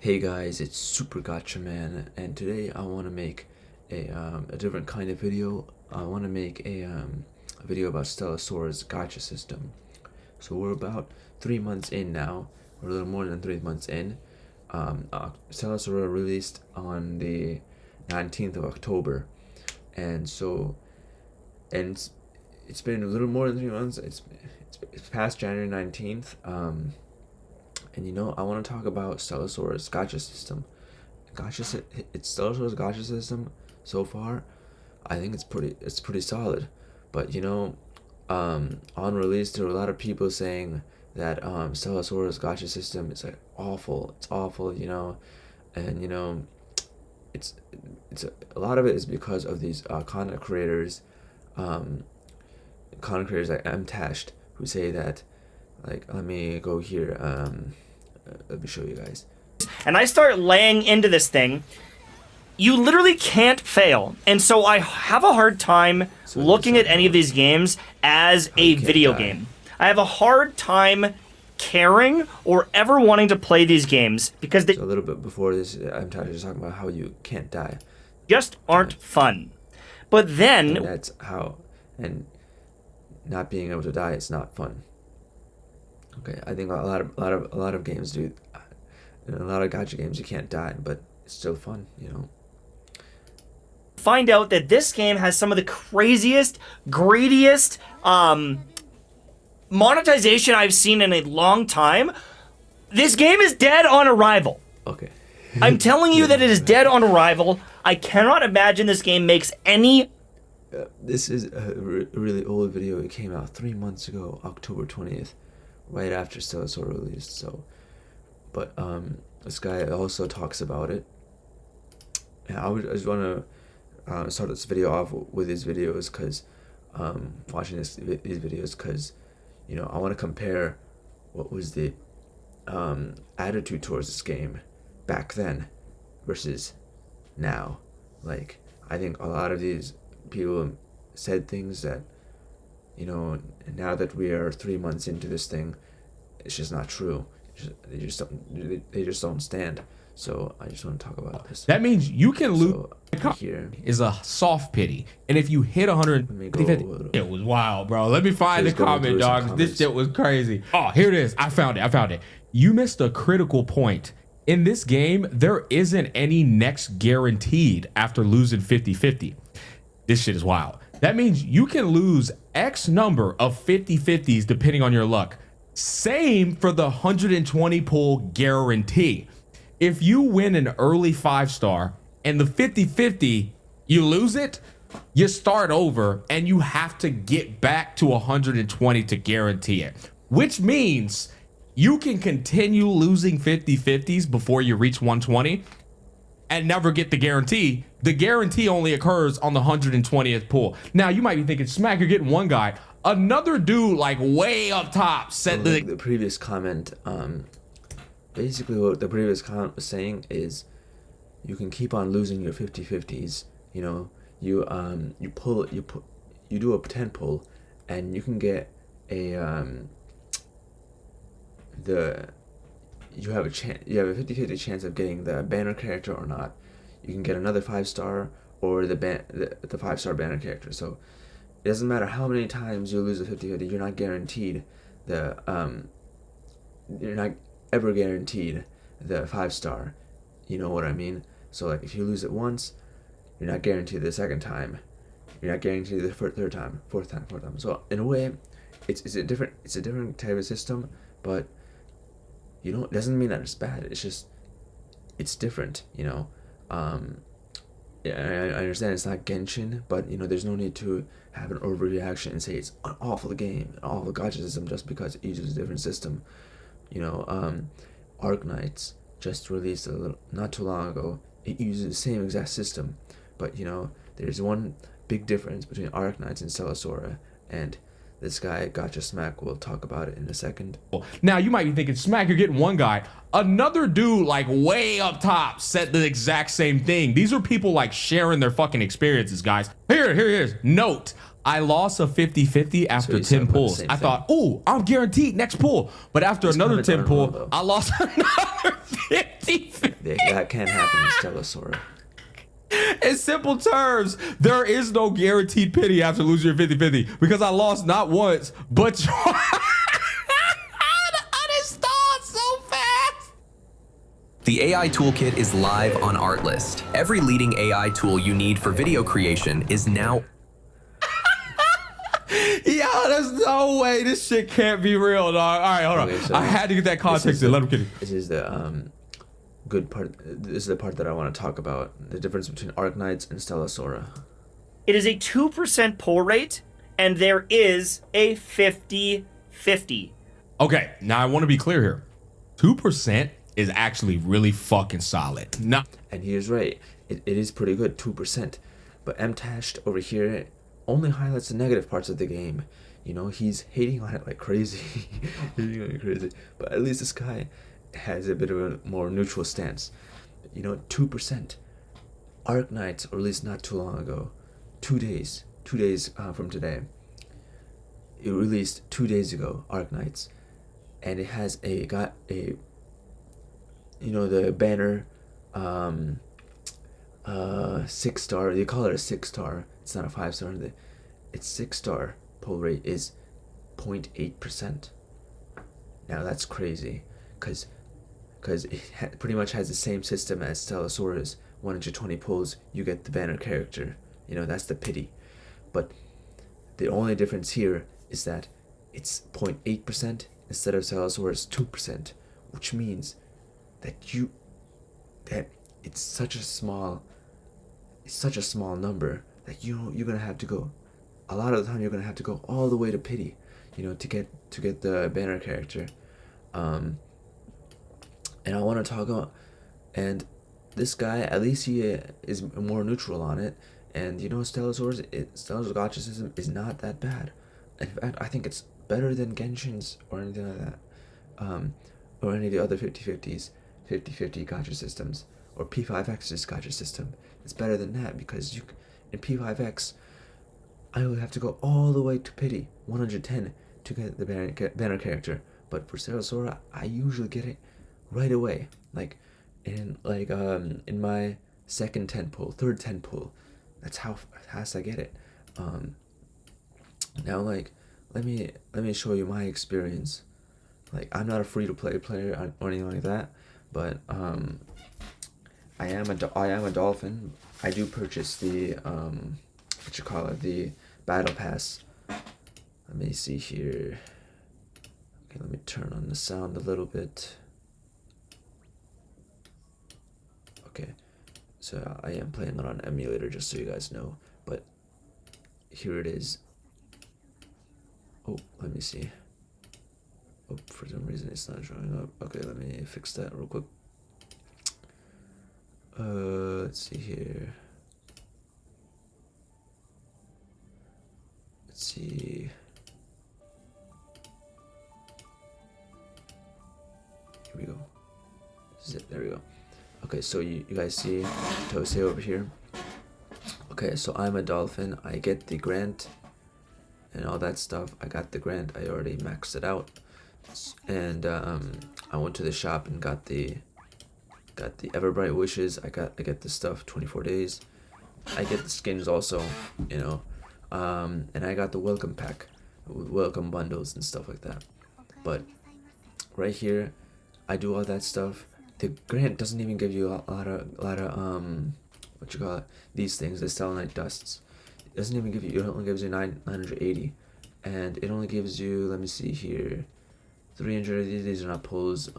Hey guys, it's Super Gacha Man, and today I want to make a different kind of video. I want to make a video about Sora's Gacha system. So we're about 3 months in now, or a little more than 3 months in. Sora released on the 19th of October, and it's been a little more than 3 months. It's past January 19th. And I want to talk about Sora's Gacha system. Sora's Gacha system so far. I think it's pretty solid. But on release, there were a lot of people saying that Sora's Gacha system is like awful. It's awful, and it's a lot of it is because of these content creators like Mtashed, who say that, like, let me go here. Let me show you guys. And I start laying into this thing, you literally can't fail. And so I have a hard time looking at any of these games as a video game. I have a hard time caring or ever wanting to play these games because they So a little bit before this, I'm just talking about how you can't die. Just aren't fun. But then And that's how, and not being able to die is not fun. Okay, I think a lot of games do. In a lot of gacha games, you can't die, but it's still fun, find out that this game has some of the craziest, greediest monetization I've seen in a long time. This game is dead on arrival. Okay. I'm telling you that it is dead on arrival. I cannot imagine this game makes any. This is a really old video. It came out 3 months ago, October 20th, right after Sora released. So, but this guy also talks about it. And I just want to start this video off with his videos, because watching these videos, because I want to compare what was the attitude towards this game back then versus now. Like, I think a lot of these people said things that, now that we are 3 months into this thing, it's just not true. They just don't stand. So I just want to talk about this. That means you can lose. Here Is a soft pity, and if you hit 150, it was wild, bro. Let me find the comment, dog. This shit was crazy. Oh, here it is. I found it. You missed a critical point. In this game, there isn't any next guaranteed after losing 50-50. This shit is wild. That means you can lose X number of 50-50s depending on your luck. Same for the 120 pull guarantee. If you win an early 5-star and the 50-50, you lose it, you start over and you have to get back to 120 to guarantee it. Which means you can continue losing 50-50s before you reach 120 and never get the guarantee. The guarantee only occurs on the 120th pull. Now you might be thinking, Smack, you're getting one guy. Another dude, like way up top, said the previous comment. Basically, what the previous comment was saying is, you can keep on losing your 50-50s. You do a 10 pull, and you can get a you have a 50-50 chance of getting the banner character or not. You can get another 5-star or the 5-star banner character. So it doesn't matter how many times you lose a 50-50, you're not guaranteed you're not ever guaranteed the 5-star. You know what I mean? So, like, if you lose it once, you're not guaranteed the second time. You're not guaranteed the third time, fourth time. So in a way, it's a different type of system, but it doesn't mean that it's bad. It's just, it's different. Yeah, I understand it's not Genshin, but there's no need to have an overreaction and say it's an awful game, an awful gacha system, just because it uses a different system. Arknights just released not too long ago. It uses the same exact system, but there's one big difference between Arknights and Sora, and this guy Gacha Smack will talk about it in a second. Now you might be thinking, Smack, you're getting one guy. Another dude, like way up top, said the exact same thing. These are people like sharing their fucking experiences, guys. Here it is. Note, I lost a 50-50 after 10 pulls. I thought, oh, I'm guaranteed next pull. But after another 10 pull, I lost another 50-50. that can't happen in Stella Sora. In simple terms, there is no guaranteed pity after losing your 50-50 because I lost not once, but uninstalled so fast. The AI Toolkit is live on Artlist. Every leading AI tool you need for video creation is now. Yo, there's no way this shit can't be real, dog. All right, hold on. So I had to get that context in. Let him get it. This is the good part. This is the part that I want to talk about. The difference between Arknights and Stella Sora. It is a 2% pull rate, and there is a 50-50. Okay, now I want to be clear here. 2% is actually really fucking solid. No. And he is right. It is pretty good, 2%. But Mtashed over here only highlights the negative parts of the game. You know, he's hating on it like crazy. Hating on it crazy. But at least this guy has a bit of a more neutral stance. You know, 2%. Arknights, or at least not too long ago, 2 days from today, it released 2 days ago, Arknights, and it has got a you know, the banner 6-star. They call it a 6-star. It's not a 5-star. Its 6-star pull rate is 0.8%. Now that's crazy, cause it pretty much has the same system as Stella Sora's. 120 pulls, you get the banner character. You know, that's the pity. But the only difference here is that it's 0.8% instead of Stella Sora's 2%, which means that it's such a small number that you're gonna have to go. A lot of the time, you're gonna have to go all the way to pity, you know, to get the banner character. And I want to talk about, and this guy, at least he is more neutral on it. And you know, Stella's gacha system is not that bad. In fact, I think it's better than Genshin's or anything like that, or any of the other 50-50s, 50-50 gacha systems, or P5X's gacha system. It's better than that because in P5X, I would have to go all the way to pity 110 to get the banner character. But for Stella Sora, I usually get it right away. In my second 10 pull, third 10 pull. That's how fast I get it. Now let me show you my experience. I'm not a free-to-play player or anything like that, but I am a dolphin. I do purchase the the battle pass. Let me see here. Okay, let me turn on the sound a little bit. Okay, so I am playing it on emulator, just so you guys know, but here it is. Oh, let me see. Oh, for some reason it's not showing up. Okay, let me fix that real quick. Let's see here. Let's see. Here we go. This is it. There we go. Okay, so you guys see Tose over here. Okay, so I'm a dolphin. I get the grant and all that stuff. I got the grant. I already maxed it out, and I went to the shop and got the Everbright wishes. I get the stuff 24 days. I get the skins also, you know, and I got the welcome pack, welcome bundles and stuff like that. But right here, I do all that stuff. The grant doesn't even give you a lot of what you call it, these things, the selenite dusts. It doesn't even give you. It only gives you 980, and it only gives you, let me see here, 300. These are not pulls.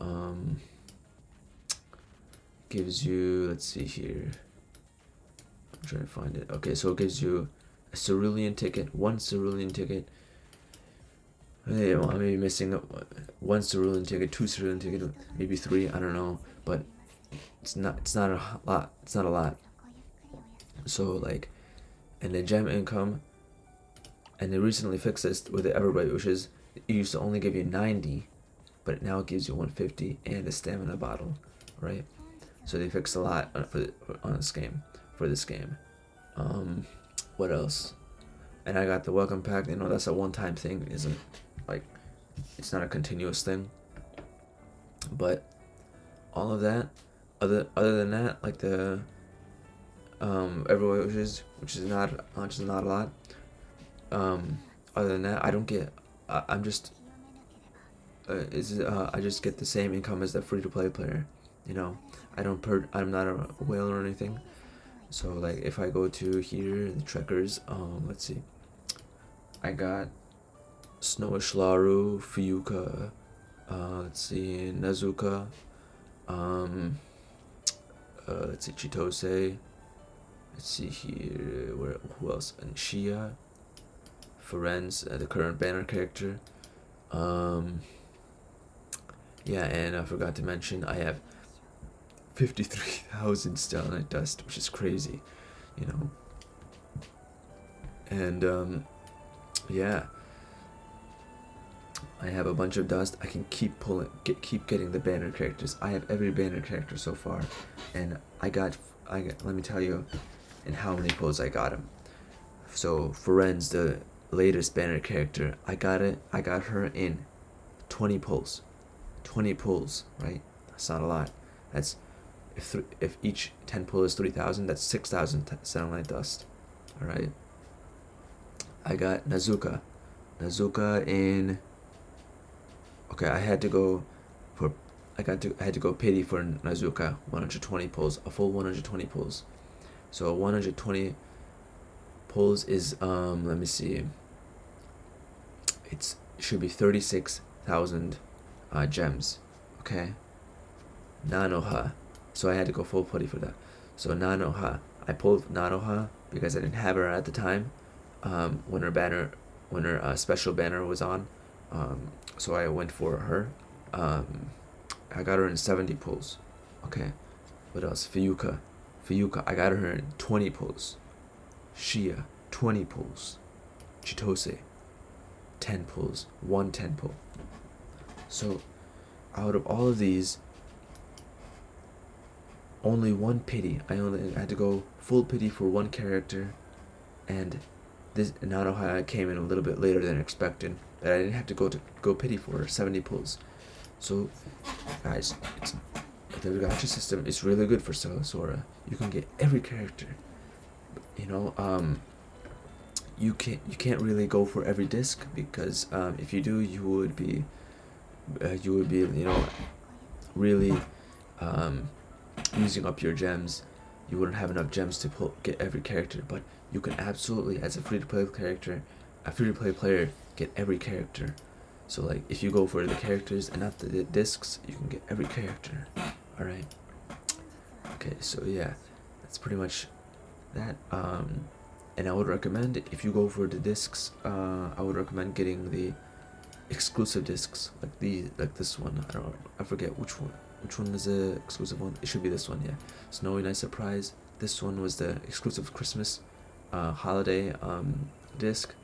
Gives you, let's see here. I'm trying to find it. Okay, so it gives you a cerulean ticket, one cerulean ticket. Hey, well, I may be missing one cerulean ticket, two cerulean ticket, maybe three. I don't know, but it's not a lot. It's not a lot. So and the gem income, and they recently fixed this with the Everbright wishes. It used to only give you 90, but now it gives you 150 and a stamina bottle, right? So they fixed a lot for this game. What else? And I got the welcome pack. You know, that's a one-time thing, isn't it's not a continuous thing. But all of that, other than that, like the everywhere which is not a lot. Other than that, I don't get. I'm just. I just get the same income as the free to play player, you know. I'm not a whale or anything. So like if I go to here, the trackers, let's see. I got Snowishlaru, Fuyuka, let's see, Nazuka, let's see, Chitose, let's see here, who else? And Shia, Ferenz, the current banner character. Yeah, and I forgot to mention I have 53,000 Stella dust, which is crazy, you know. And yeah, I have a bunch of dust. I can keep keep getting the banner characters. I have every banner character so far, and I got. Let me tell you, in how many pulls I got him. So Ferenz, the latest banner character, I got her in 20 pulls. 20 pulls, right? That's not a lot. That's if each 10 pull is 3,000, that's 6,000 satellite dust. All right. I got Nazuka in. Okay, I had to go pity for Nazuka. 120 pulls, a full 120 pulls. So 120 pulls is let me see. It should be 36,000 gems. Okay. Nanoha. So I had to go full putty for that. So Nanoha. I pulled Nanoha because I didn't have her at the time. When her special banner was on. So I went for her. I got her in 70 pulls. Okay. What else? Fuyuka. I got her in 20 pulls. Shia, 20 pulls. Chitose, 10 pulls. 10 pull. So, out of all of these, only one pity. I had to go full pity for one character, and this Nanoha came in a little bit later than expected. But I didn't have to go pity for her. 70 pulls. So, guys, the gacha system is really good for Sora. You can get every character. You know, you can't really go for every disc because if you do, you would be you know, really using up your gems. You wouldn't have enough gems to get every character, but you can absolutely, as a free to play player, get every character. So like if you go for the characters and not the discs, you can get every character. All right. Okay, so yeah, that's pretty much that. And I would recommend, if you go for the discs, I would recommend getting the exclusive discs, like this one. I forget which one was the exclusive one. It should be this one, yeah. Snowy Night Surprise. This one was the exclusive Christmas holiday disc.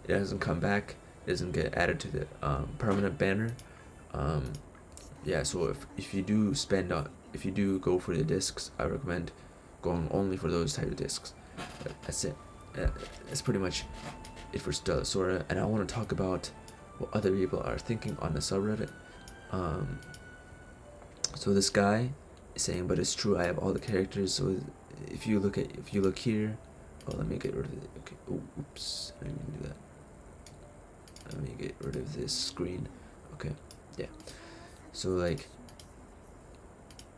It doesn't come back. It doesn't get added to the permanent banner. Yeah, so if you do go for the discs, I recommend going only for those type of discs. But that's it. That's pretty much it for Stella Sora. And I want to talk about what other people are thinking on the subreddit. So this guy is saying, but it's true, I have all the characters. So if you look here, oh, let me get rid of it. Okay, oops, I didn't mean to do that. Let me get rid of this screen. Okay, yeah. So like,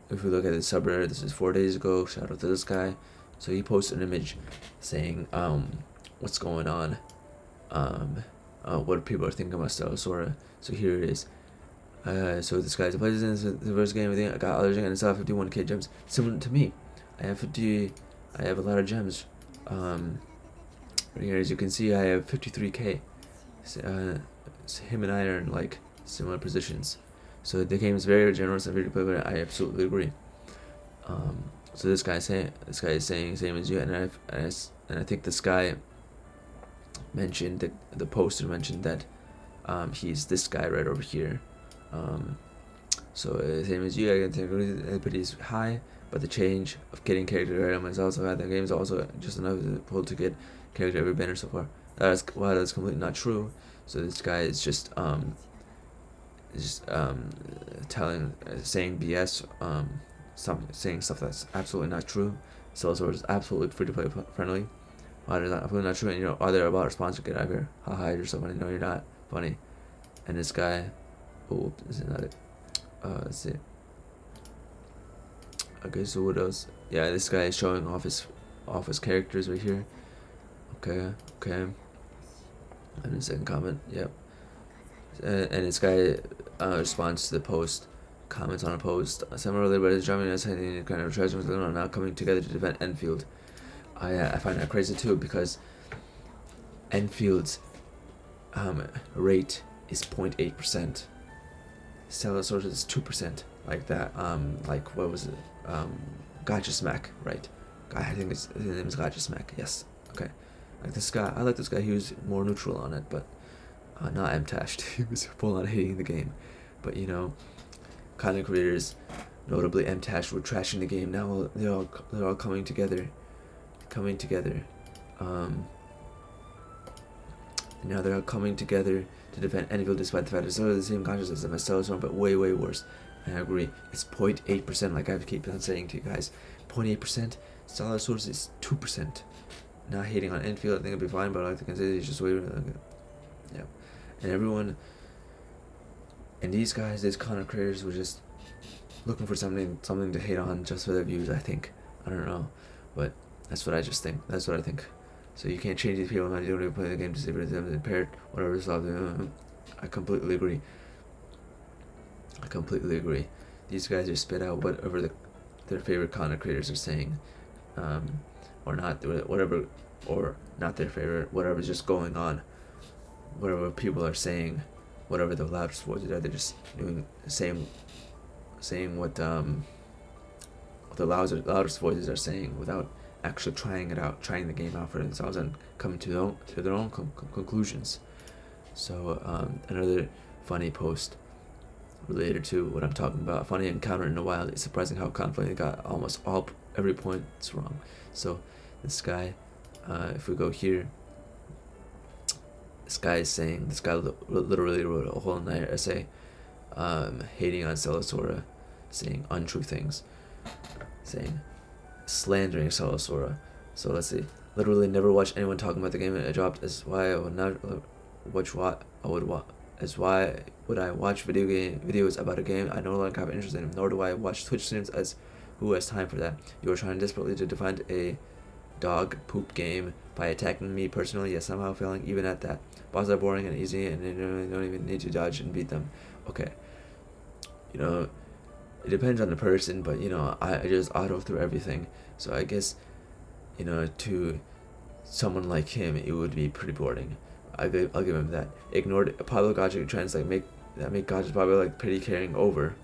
if we look at the subreddit, this is 4 days ago. Shout out to this guy. So he posted an image saying, what's going on? What people are thinking about Stella Sora. So here it is. So this guy's plays in the first game. I got others and still have 51k gems. Similar to me, I have a lot of gems. Right here, as you can see, I have 53k. Him and I are in like similar positions. So the game is very generous and very play. I absolutely agree. So this guy is saying same as you, and I think this guy mentioned that the poster mentioned that he's this guy right over here. So same as you, I can think everybody's high, but the change of getting character item is also high. The game is also just enough to pull to get character every banner so far. That's completely not true. So this guy is just saying BS. saying stuff that's absolutely not true. Salazar is absolutely free to play friendly. Why is that absolutely not true? And are they about a sponsor? Get out of here. I'll hide or something. No, you're not. Funny. And this guy, oh, is it not it? Let's see. Okay, so what else? Yeah, this guy is showing off his characters right here. Okay. And the second comment, yep. And this guy responds to the post, comments on a post. Similarly, but is driving us any kind of treasure are now coming together to defend Enfield. I find that crazy too, because Enfield's rate is 0.8%. Stella source is 2%. Like that. Like what was it? Gacha Smack, right? I think his name is Gacha Smack. Yes. Okay. Like this guy, I like this guy. He was more neutral on it, but not M-tashed. He was full on hating the game. But content creators, notably M-tashed, were trashing the game. Now they're all coming together. Now they're all coming together to defend Enfield, despite the fact it's the same consciousness as Stella's but way worse. And I agree. It's 0.8%, like I keep on saying to you guys. 0.8%. Stella's source is 2%. Not hating on Enfield, I think it'll be fine, but I like to consider it's just way. Yeah. And everyone, and these guys, these content creators, were just looking for something to hate on just for their views. I think. I don't know, but that's what I just think. That's what I think. So you can't change these people. Not you don't even play the game to see if them impaired, whatever stuff. I completely agree. These guys are spit out whatever their favorite content creators are saying, or not, whatever, or not their favorite, whatever's just going on, whatever people are saying, whatever the loudest voices are. They're just saying what the loudest voices are saying without actually trying the game out for themselves and coming to their own conclusions. So another funny post related to what I'm talking about. A funny encounter in the wild. It's surprising how confidently they got almost every point wrong. So this guy, if we go here, this guy literally wrote a whole entire essay hating on Sora, saying untrue things, slandering Sora. So let's see. Literally never watched anyone talking about the game it dropped. As why I would not watch what I would watch. As why would I watch videos about a game I no longer have interest in? Nor do I watch Twitch streams, as who has time for that? You are trying desperately to defend a dog poop game by attacking me personally, yet somehow failing even at that. Bosses are boring and easy, and you don't even need to dodge and beat them. Okay. It depends on the person, but I just auto through everything. So I guess to someone like him, it would be pretty boring. I'll give him that. Ignored popular Gacha trends make Gacha popular, like pity carrying over.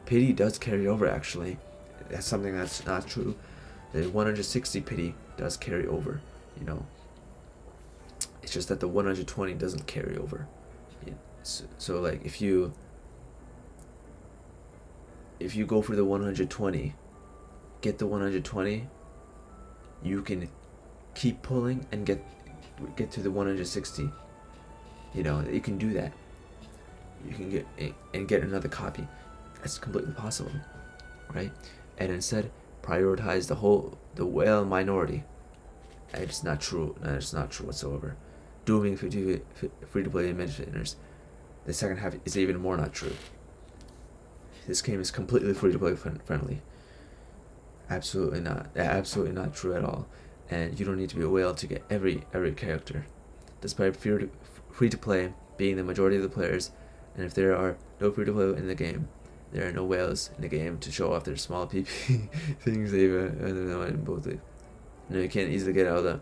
Pity does carry over, actually. That's something that's not true. The 160 pity does carry over. It's just that the 120 doesn't carry over. So like if you go for the 120, get the 120, you can keep pulling and get to the 160. You can do that. You can get another copy. That's completely possible, right? And instead prioritize the whale minority. It's not true. It's not true whatsoever. Dooming free-to-play administrators. The second half is even more not true. This game is completely free-to-play friendly. Absolutely not. Absolutely not true at all. And you don't need to be a whale to get every character. Despite free-to-play being the majority of the players, and if there are no free-to-play in the game, there are no whales in the game to show off their small PP things they've both. You can't easily get out of the.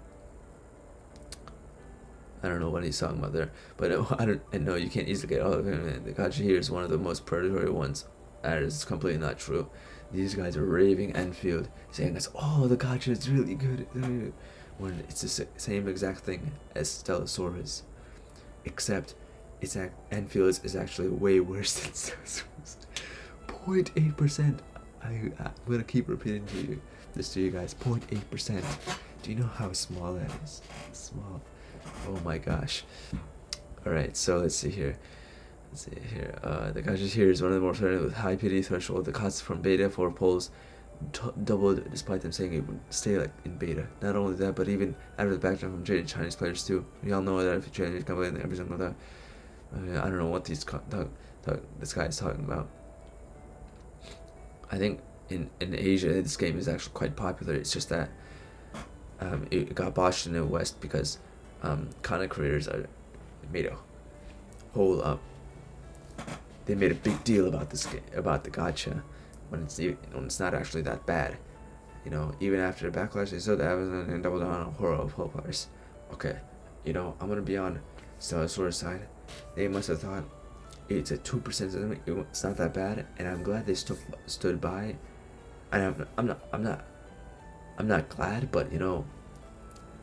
I don't know what he's talking about there, but you can't easily get out of him. The Gacha here is one of the most predatory ones. That is completely not true. These guys are raving Enfield, saying the Gacha is really good. When it's the same exact thing as Stella Sora's, except Enfield is actually way worse than Stella Sora's. 0.8%. I'm gonna keep repeating this to you guys. 0.8%. Do you know how small that is? Small. Oh my gosh. Alright, so let's see here. let's see here. The Gacha here is one of the more friendly with high pity threshold. The costs from beta for polls doubled despite them saying it would stay like in beta. Not only that, but even after the backdown from jaded Chinese players too. We all know that if you Chinese come in, every single that. I don't know what this guy is talking about. I think in Asia this game is actually quite popular. It's just that it got botched in the West because content creators made a whole they made a big deal about this game, about the gacha, when it's not actually that bad. You know, even after the backlash, they still have and double down on horror of players. Okay, you know, I'm gonna be on Stella's side. They must have thought it's a 2%. It's not that bad, and I'm glad they stood by. And I'm not glad, but you know,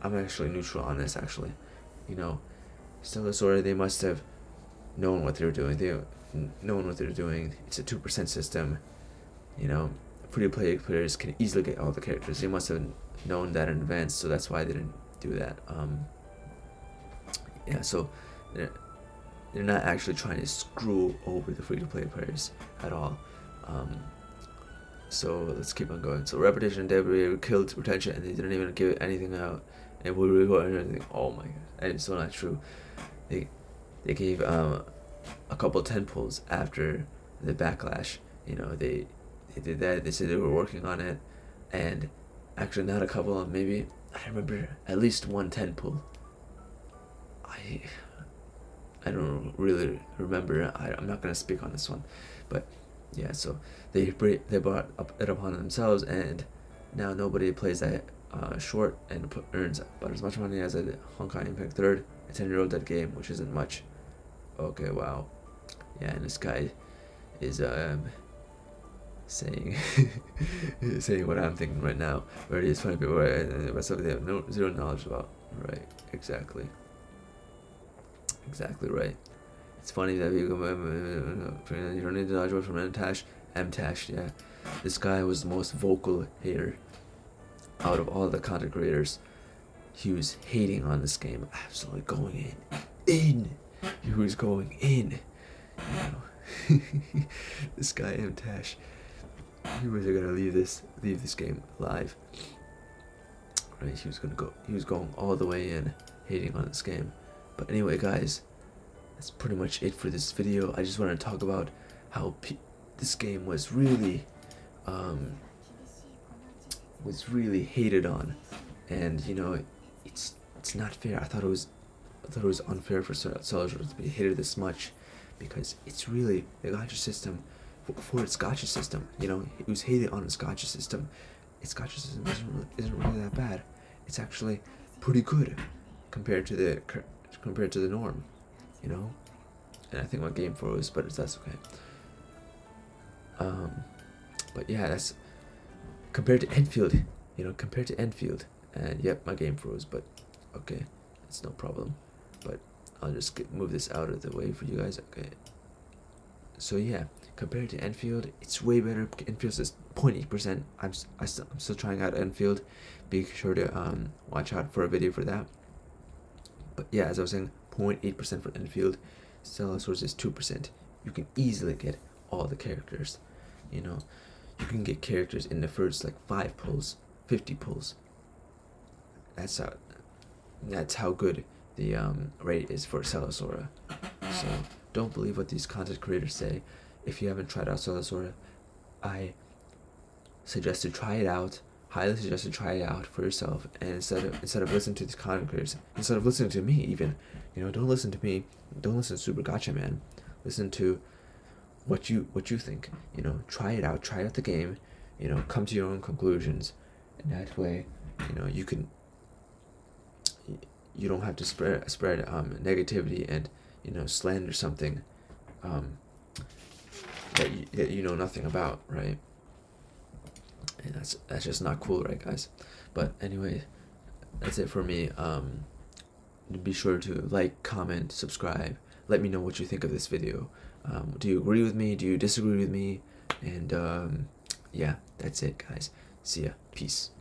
I'm actually neutral on this. Actually, you know, Stella, they must have known what they were doing. They known what they're doing. It's a 2% system. You know, free-to-play players can easily get all the characters. They must have known that in advance, so that's why they didn't do that. Yeah, so they're not actually trying to screw over the free-to-play players at all. So let's keep on going. So repetition, they killed retention, and they didn't even give anything out. And we report anything. Oh my god, that is so not true. They gave a couple 10 pulls after the backlash. You know, they did that. They said they were working on it, and actually not a couple. Maybe I remember at least one 10 pull. I don't really remember. I'm not gonna speak on this one, but yeah. So they brought it upon themselves, and now nobody plays that short and earns about as much money as a Honkai Impact third, a 10-year-old dead game, which isn't much. Okay, wow. Yeah, and this guy is saying saying what I'm thinking right now. Where it is funny people and the rest of it they have zero knowledge about. Right, exactly right. It's funny that you don't need to dodge away from MTash. Yeah, this guy was the most vocal hater out of all the content creators. He was hating on this game, absolutely going in. He was going in. You know, this guy MTash. He was gonna leave this game alive. Right, he was going all the way in, hating on this game. But anyway, guys, that's pretty much it for this video. I just wanted to talk about how this game was really hated on, and you know, it's not fair. I thought it was unfair for Sora to be hated this much, because it's really the gacha system for its gacha system. You know, it was hated on its gacha system. Its gacha system isn't really that bad. It's actually pretty good compared to the norm, you know. And I think my game froze, but that's okay. But yeah, that's compared to Enfield, you know, and yep, my game froze, but okay, it's no problem. But I'll just move this out of the way for you guys. Okay. So yeah, compared to Enfield, it's way better. Enfield is 0.8%. I'm still trying out Enfield. Be sure to watch out for a video for that. But yeah, as I was saying, 0.8% for Enfield. Stella source is 2%. You can easily get all the characters. You know, you can get characters in the first like 5 pulls, 50 pulls. That's how good the rate is for Sora. So don't believe what these content creators say. If you haven't tried out Sora, I suggest to try it out. Highly suggest to try it out for yourself, and instead of listening to these content creators, instead of listening to me even, you know, don't listen to me, don't listen to Super Gacha Man, listen to what you think, you know, try it out the game, you know, come to your own conclusions, and that way, you know, you don't have to spread negativity and, you know, slander something that you know nothing about, right? And that's just not cool, right, guys? But anyway, that's it for me. Be sure to like, comment, subscribe. Let me know what you think of this video. Do you agree with me? Do you disagree with me? And yeah, that's it, guys. See ya. Peace.